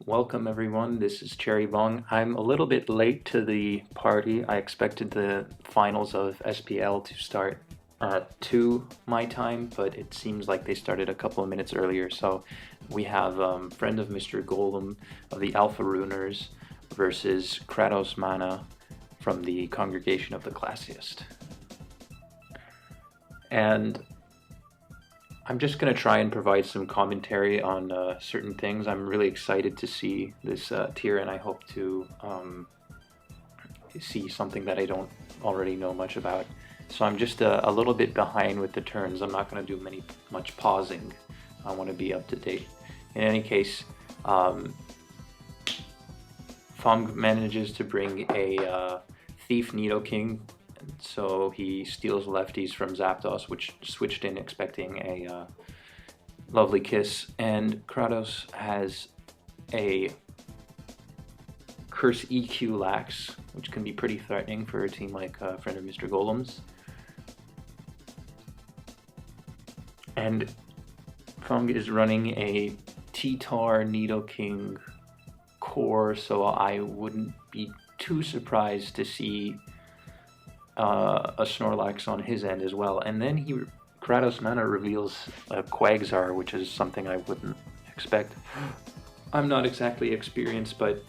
Welcome everyone, this is Cherry Bong. I'm a little bit late to the party. I expected the finals of SPL to start at 2 my time, but it seems like they started a couple of minutes earlier. So we have friend of Mr. Golem of the Alpha Runers versus Kratosmana from the Congregation of the Classiest. And I'm just going to try and provide some commentary on certain things. I'm really excited to see this tier, and I hope to see something that I don't already know much about. So I'm just a little bit behind with the turns. I'm not going to do much pausing. I want to be up to date. In any case, Fong manages to bring a Thief Nidoking, so he steals lefties from Zapdos, which switched in expecting a lovely kiss, and Kratos has a Curse EQ Lax, which can be pretty threatening for a team like Friend of Mr. Golem's. And Fong is running a T-Tar Nidoking core, so I wouldn't be too surprised to see a Snorlax on his end as well. And then Kratosmana reveals a Quagsire, which is something I wouldn't expect. I'm not exactly experienced, but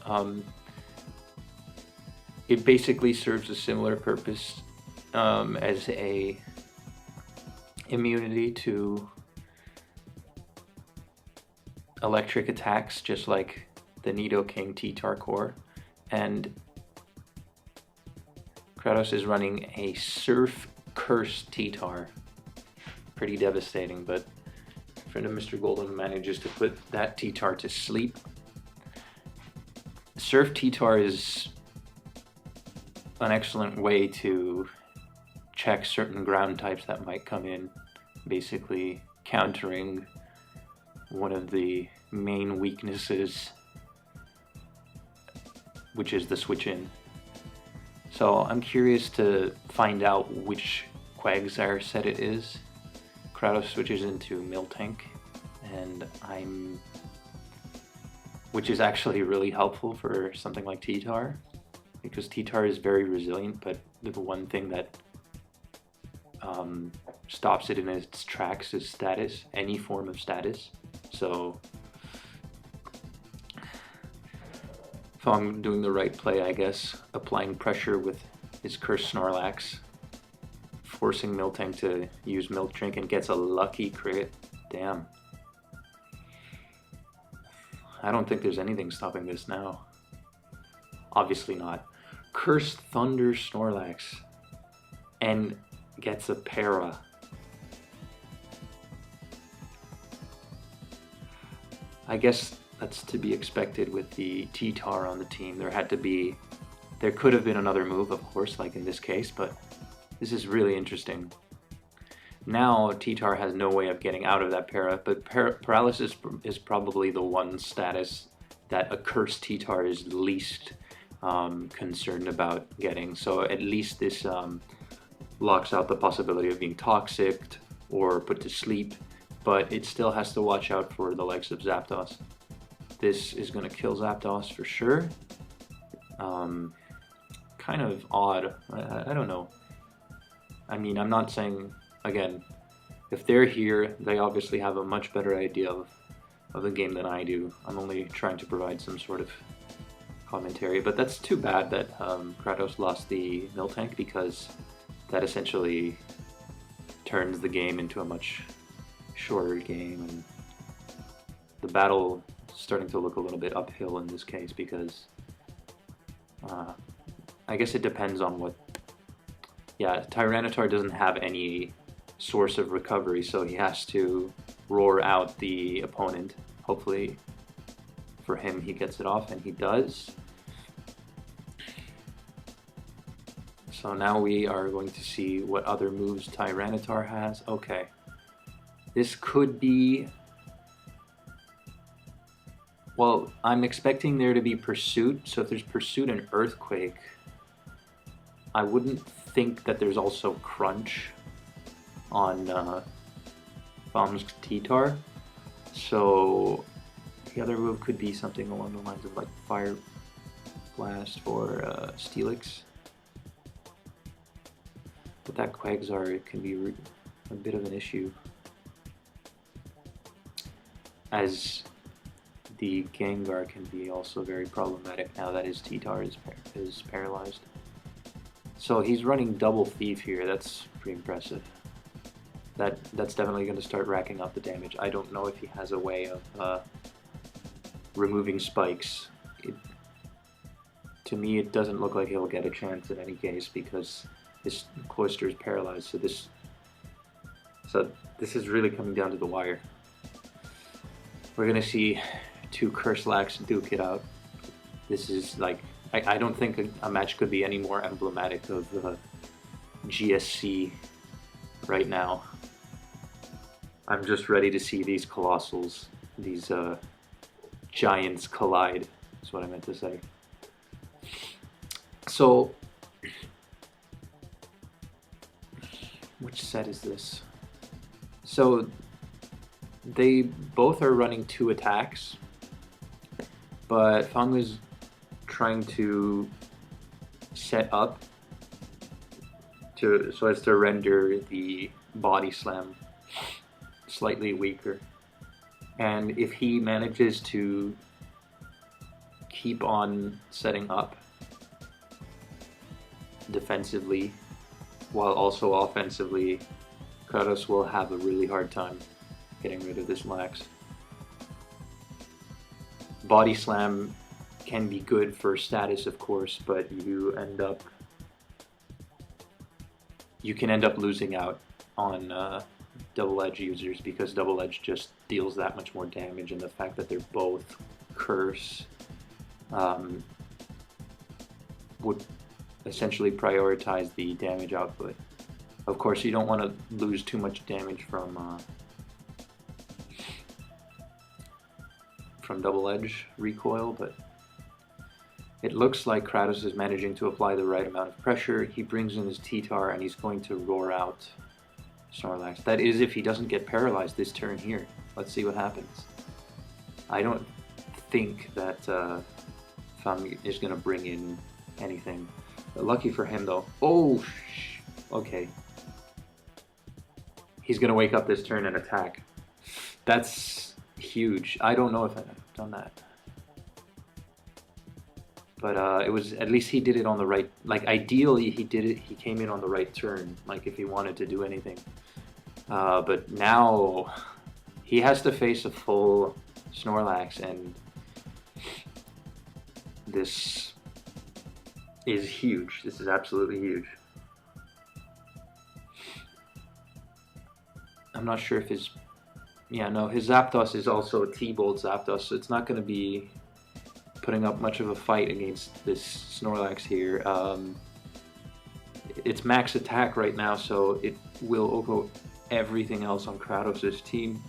it basically serves a similar purpose as a immunity to electric attacks, just like the Nidoking T-Tar core. And Kratos is running a Surf Curse T-Tar. Pretty devastating, but Friend of Mr. Golden manages to put that T-Tar to sleep. Surf T-Tar is an excellent way to check certain ground types that might come in, basically countering one of the main weaknesses, which is the switch in. So I'm curious to find out which Quagsire set it is. Kratos switches into Miltank, and which is actually really helpful for something like T-Tar, because T-Tar is very resilient, but the one thing that stops it in its tracks is status, any form of status. So Fong doing the right play, I guess, applying pressure with his Curse Snorlax, forcing Miltank to use Milk Drink, and gets a lucky crit. Damn. I don't think there's anything stopping this now. Obviously not. Curse Thunder Snorlax and gets a para. I guess that's to be expected with the T-Tar on the team. There could have been another move, of course, like in this case, but this is really interesting. Now T-Tar has no way of getting out of that para, but paralysis is probably the one status that a cursed T-Tar is least concerned about getting. So at least this locks out the possibility of being toxicked or put to sleep, but it still has to watch out for the likes of Zapdos. This is going to kill Zapdos for sure. Kind of odd. I don't know. I mean, I'm not saying, again, if they're here, they obviously have a much better idea of the game than I do. I'm only trying to provide some sort of commentary, but that's too bad that Kratos lost the Miltank, because that essentially turns the game into a much shorter game, and the battle is starting to look a little bit uphill in this case, because I guess it depends on what... Yeah, Tyranitar doesn't have any source of recovery, so he has to roar out the opponent. Hopefully for him he gets it off, and he does. So now we are going to see what other moves Tyranitar has. Okay. This could be... Well, I'm expecting there to be Pursuit, so if there's Pursuit and Earthquake, I wouldn't think that there's also Crunch on Bomb's T-Tar. So The other move could be something along the lines of like Fire Blast or Steelix. But that Quagsire can be a bit of an issue, as the Gengar can be also very problematic now that his T-Tar is paralyzed. So he's running double Thief here. That's pretty impressive. That's definitely going to start racking up the damage. I don't know if he has a way of removing spikes. To me, it doesn't look like he'll get a chance in any case because his Cloyster is paralyzed. So this is really coming down to the wire. We're gonna see two Curse-Lax duke it out. This is like, I don't think a match could be any more emblematic of GSC right now. I'm just ready to see these colossals, these giants collide, is what I meant to say. So, which set is this? So, they both are running 2 attacks, but Fang is trying to set up so as to render the body slam slightly weaker. And if he manages to keep on setting up defensively while also offensively, Kratos will have a really hard time getting rid of this Lax. Body Slam can be good for status, of course, but you can end up losing out on Double Edge users because Double Edge just deals that much more damage, and the fact that they're both Curse would essentially prioritize the damage output. Of course, you don't want to lose too much damage from Double Edge recoil, but it looks like Kratos is managing to apply the right amount of pressure. He brings in his T-Tar and he's going to roar out Snorlax. That is if he doesn't get paralyzed this turn here. Let's see what happens. I don't think that Fang is going to bring in anything. But lucky for him though. Oh, okay. He's going to wake up this turn and attack. That's huge. I don't know if I've done that. But it was, at least he did it on the right, like ideally he did it, he came in on the right turn, like if he wanted to do anything. But now he has to face a full Snorlax, and this is huge. This is absolutely huge. I'm not sure if his, yeah, no, his Zapdos is also a T-Bolt Zapdos, so it's not going to be putting up much of a fight against this Snorlax here. It's max attack right now, so it will over everything else on Kratos' team.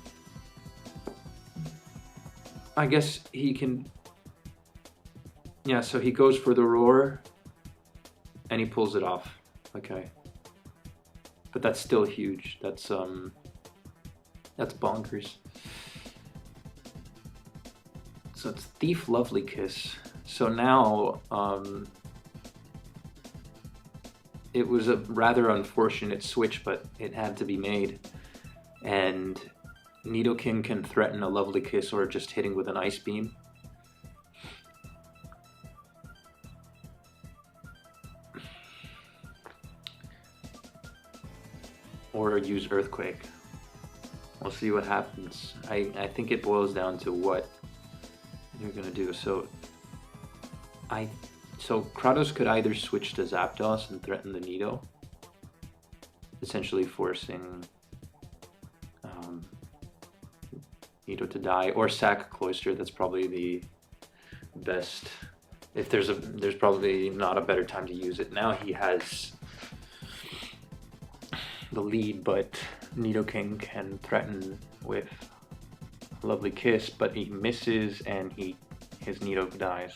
I guess he can, yeah, so he goes for the roar and he pulls it off. Okay. But that's still huge. That's bonkers. So it's Thief Lovely Kiss. So now, it was a rather unfortunate switch, but it had to be made. And Nidoking can threaten a Lovely Kiss or just hitting with an Ice Beam. Or use Earthquake. We'll see what happens. I think it boils down to what you're gonna do. So Kratos could either switch to Zapdos and threaten the Nido, essentially forcing Nido to die, or sack Cloyster. That's probably the best. If there's probably not a better time to use it. Now he has the lead, but Nidoking can threaten with Lovely Kiss, but he misses and his Nido dies.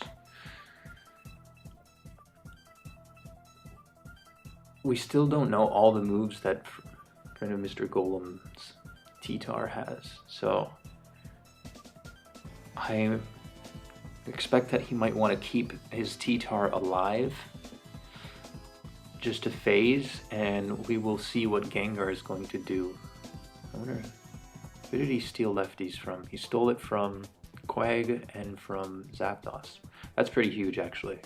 We still don't know all the moves that FriendofMrGolem's T-Tar has, so I expect that he might want to keep his T-Tar alive just to phase, and we will see what Gengar is going to do. I wonder, who did he steal lefties from? He stole it from Quag and from Zapdos. That's pretty huge, actually.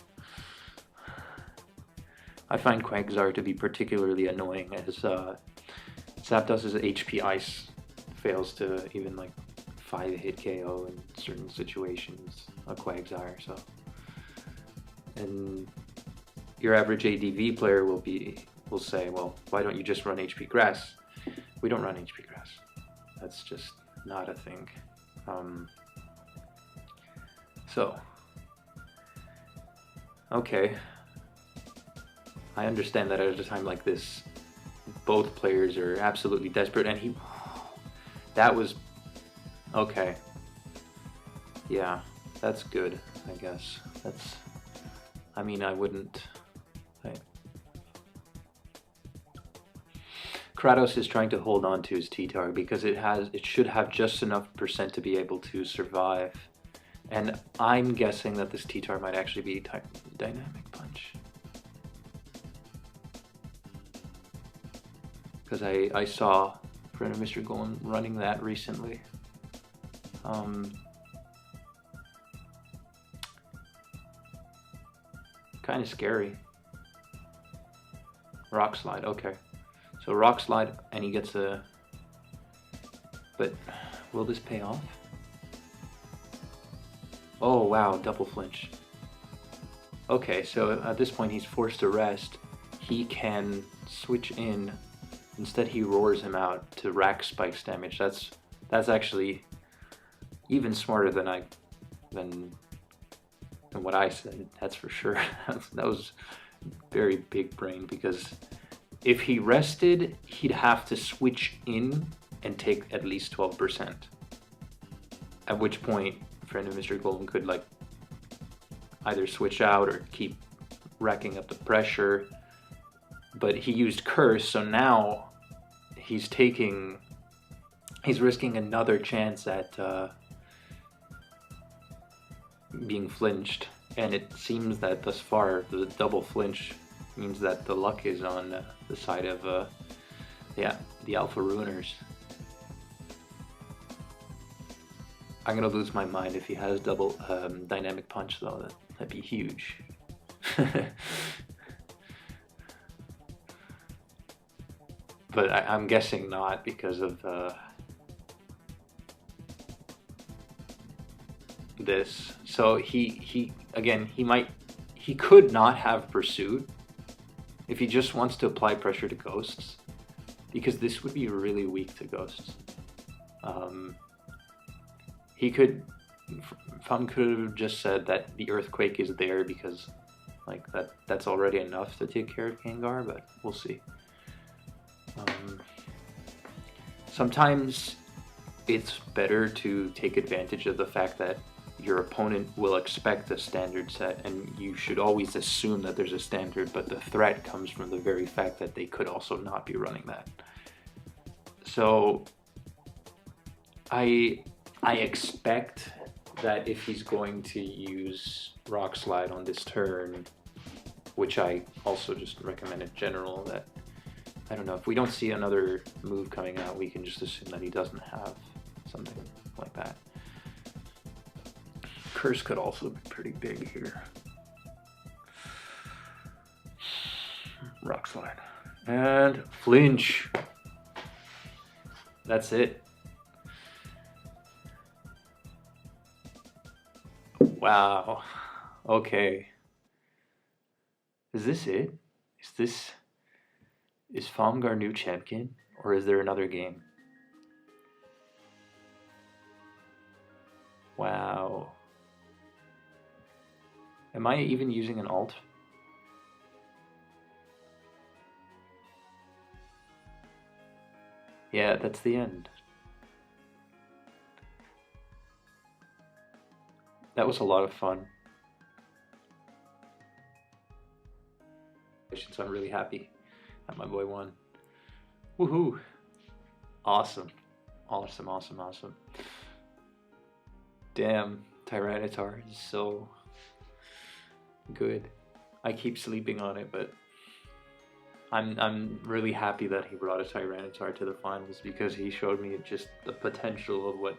I find Quagsire to be particularly annoying, as Zapdos's HP Ice fails to even like 5-hit KO in certain situations, a Quagsire, so. And your average ADV player will say, well, why don't you just run HP Grass? We don't run HP Grass. That's just not a thing. So, okay. I understand that at a time like this, both players are absolutely desperate, and that was, okay. Yeah, that's good, I guess. I mean, I wouldn't, Kratos is trying to hold on to his T-Tar because it should have just enough percent to be able to survive. And I'm guessing that this T-Tar might actually be Dynamic Punch. Because I saw Friend of Mr. Golem running that recently. Kind of scary. Rock Slide, okay. So Rock Slide, and he gets a... But will this pay off? Oh wow, double flinch. Okay, so at this point he's forced to rest. He can switch in. Instead he roars him out to rack spikes damage. That's actually even smarter than what I said, that's for sure. That was very big brain, because if he rested, he'd have to switch in and take at least 12%. At which point, Friend of Mr. Golem could like either switch out or keep racking up the pressure. But he used Curse, so now he's risking another chance at being flinched. And it seems that thus far, the double flinch means that the luck is on the side of the Alpha Ruiners. I'm gonna lose my mind if he has double Dynamic Punch, though. That'd be huge. But I'm guessing not, because of this. So he could not have Pursuit if he just wants to apply pressure to Ghosts, because this would be really weak to Ghosts. He could, Fun could have just said that the Earthquake is there because like that's already enough to take care of Gengar, but we'll see. Sometimes it's better to take advantage of the fact that your opponent will expect a standard set, and you should always assume that there's a standard, but the threat comes from the very fact that they could also not be running that. So I expect that if he's going to use Rock Slide on this turn, which I also just recommend in general, that I don't know, if we don't see another move coming out, we can just assume that he doesn't have something like that. Curse could also be pretty big here. Rock Slide. And flinch. That's it. Wow. Okay. Is this it? Is Famgar new champion, or is there another game? Wow. Am I even using an alt? Yeah, that's the end. That was a lot of fun. I'm really happy that my boy won. Woohoo! Awesome. Awesome, awesome, awesome. Damn, Tyranitar is so good. I keep sleeping on it, but I'm really happy that he brought a Tyranitar to the finals because he showed me just the potential of what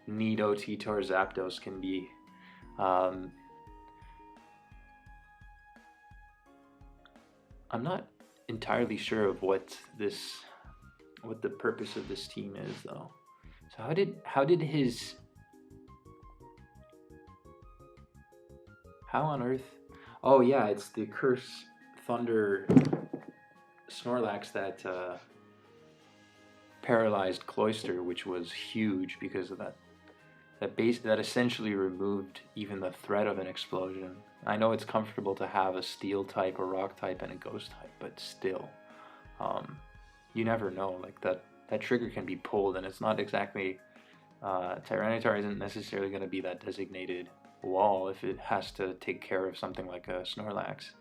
Nido T-Tar Zapdos can be. I'm not entirely sure of what the purpose of this team is though. So how on earth? Oh yeah, it's the Curse Thunder Snorlax that paralyzed Cloyster, which was huge because of that. That essentially removed even the threat of an explosion. I know it's comfortable to have a Steel type, a Rock type, and a Ghost type, but still, you never know. Like that trigger can be pulled, and it's not exactly. Tyranitar isn't necessarily going to be that designated wall if it has to take care of something like a Snorlax.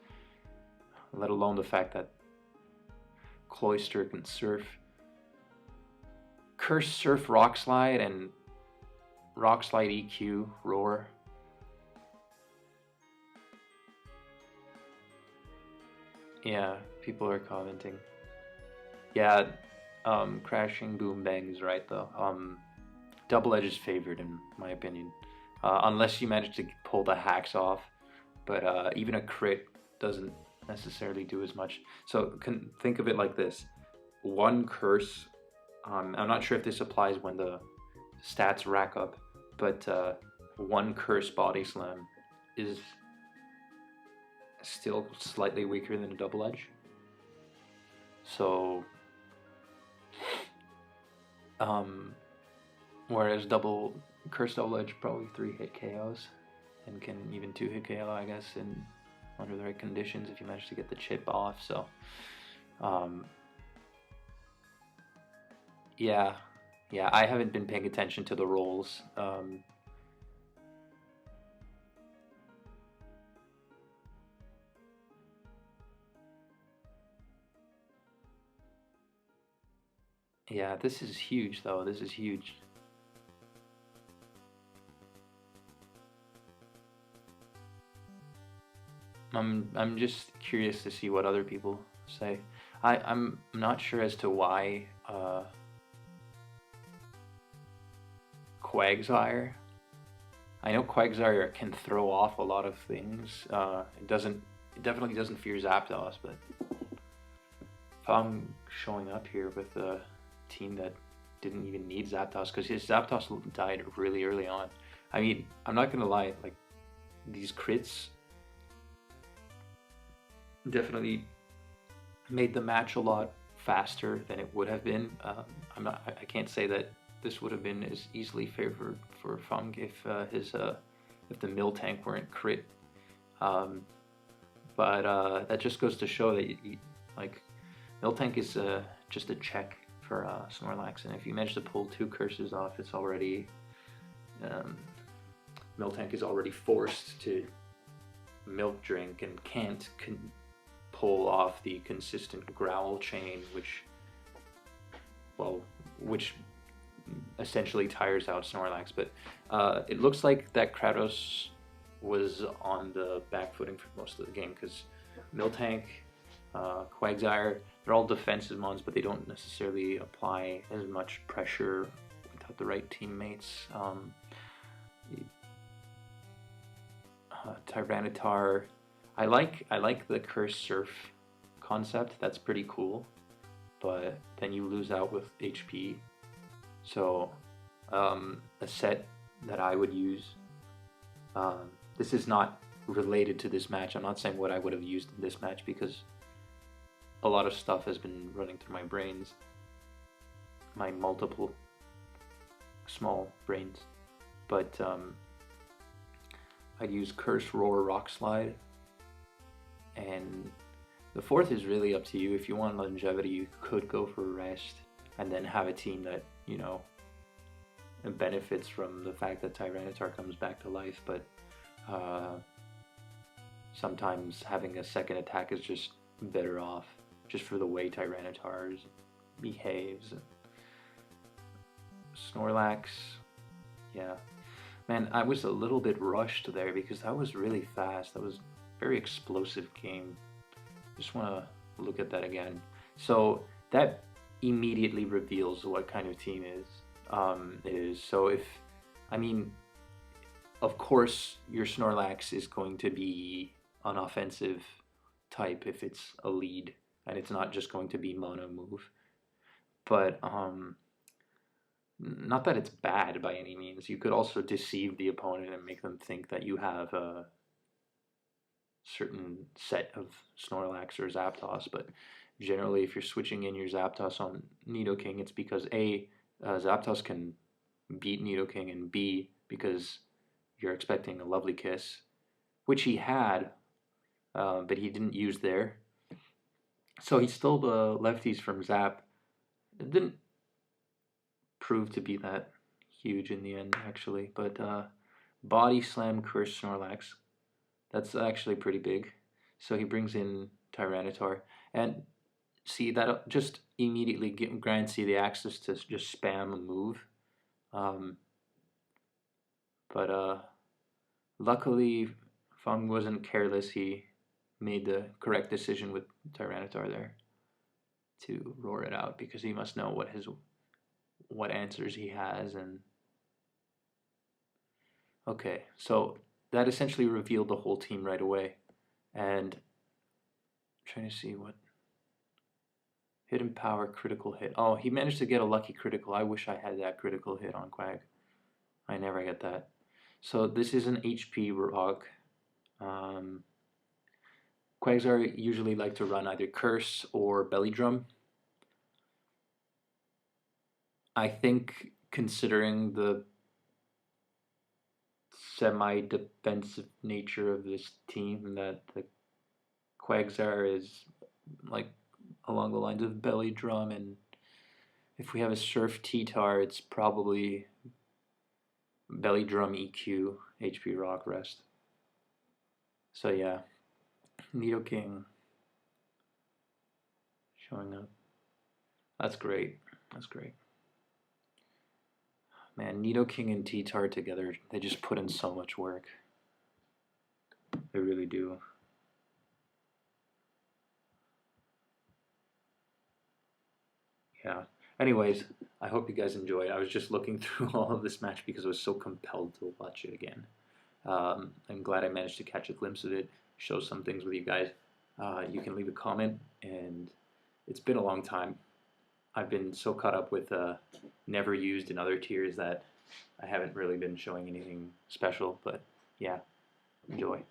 Let alone the fact that Cloyster can surf. Curse Surf Rock Slide and Rock Slide EQ Roar. Yeah, people are commenting. Yeah, Crashing Boom Bang's right though. Double Edge is favored in my opinion. Unless you manage to pull the hacks off. But even a crit doesn't necessarily do as much. So think of it like this. One curse, I'm not sure if this applies when the stats rack up, but one curse body slam is still slightly weaker than a double edge. So whereas curse double edge probably 3-hit KOs and can even 2-hit KO, I guess, under the right conditions if you manage to get the chip off. So yeah, I haven't been paying attention to the rolls. Yeah, this is huge though. This is huge. I'm just curious to see what other people say. I'm not sure as to why Quagsire. I know Quagsire can throw off a lot of things. It definitely doesn't fear Zapdos, but if I'm showing up here with a team that didn't even need Zapdos, because his Zapdos died really early on. I mean, I'm not gonna lie, like these crits definitely made the match a lot faster than it would have been. I can't say that this would have been as easily favored for Fung if the Miltank weren't crit. But that just goes to show that like Miltank is just a check for Snorlax, and if you manage to pull 2 curses off, it's already Miltank is already forced to milk drink and can't pull off the consistent growl chain, which essentially tires out Snorlax. But it looks like that Kratos was on the back footing for most of the game, because Miltank, Quagsire, they're all defensive mons, but they don't necessarily apply as much pressure without the right teammates. Tyranitar, I like the Curse Surf concept. That's pretty cool, but then you lose out with HP. So a set that I would use. This is not related to this match. I'm not saying what I would have used in this match because a lot of stuff has been running through my brains, my multiple small brains. But I'd use Curse Roar Rock Slide. And the fourth is really up to you. If you want longevity, you could go for rest and then have a team that, you know, benefits from the fact that Tyranitar comes back to life. But sometimes having a second attack is just better off, just for the way Tyranitar behaves. Snorlax, yeah. Man, I was a little bit rushed there because that was really fast. That was a very explosive game. Just want to look at that again. So that immediately reveals what kind of team it is. So if, I mean, of course, your Snorlax is going to be an offensive type if it's a lead, and it's not just going to be mono move. But not that it's bad by any means. You could also deceive the opponent and make them think that you have a certain set of Snorlax or Zapdos, but generally if you're switching in your Zapdos on Nidoking, it's because A, Zapdos can beat Nidoking, and B, because you're expecting a Lovely Kiss, which he had, but he didn't use there. So he stole the lefties from Zap. It didn't prove to be that huge in the end, actually, but Body Slam Curse Snorlax. That's actually pretty big. So he brings in Tyranitar. And see, that just immediately grants you the access to just spam a move. But luckily, Fung wasn't careless. He made the correct decision with Tyranitar there to roar it out, because he must know what answers he has. And okay, so that essentially revealed the whole team right away. And I'm trying to see what hidden power critical hit. Oh, he managed to get a lucky critical. I wish I had that critical hit on Quag. I never get that. So this is an HP rock. Quagsire usually like to run either Curse or Belly Drum. I think, considering the semi-defensive nature of this team, that the Quagsire is like along the lines of Belly Drum, and if we have a Surf T-Tar, it's probably Belly Drum EQ, HP Rock Rest. So yeah, Nidoking showing up. That's great. That's great. Man, Nidoking and T-Tar together, they just put in so much work. They really do. Yeah. Anyways, I hope you guys enjoyed. I was just looking through all of this match because I was so compelled to watch it again. I'm glad I managed to catch a glimpse of it, show some things with you guys. You can leave a comment, and it's been a long time. I've been so caught up with never used in other tiers that I haven't really been showing anything special, but yeah, enjoy.